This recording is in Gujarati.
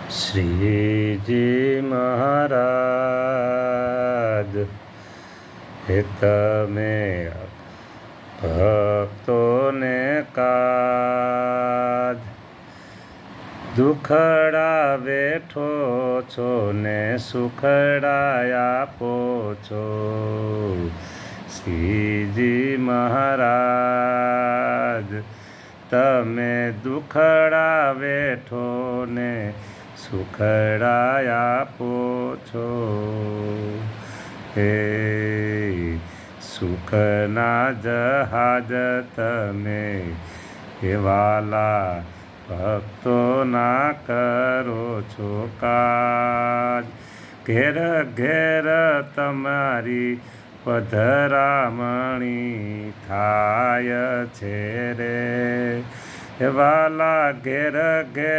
શ્રીજી મહારાજ હે તમે ભક્તોને કાજ દુખડા બેઠો છો ને સુખડા આપો છો શ્રીજી મહારાજ તમે દુખડા બેઠો ને સુખડા આપો છો હે સુખના જહાજ તમે હે વાલા ભક્તોના કરો છો કાજ ઘેર ઘેર તમારી પધરામણી થાય છે રે વાલા ઘેર ઘેર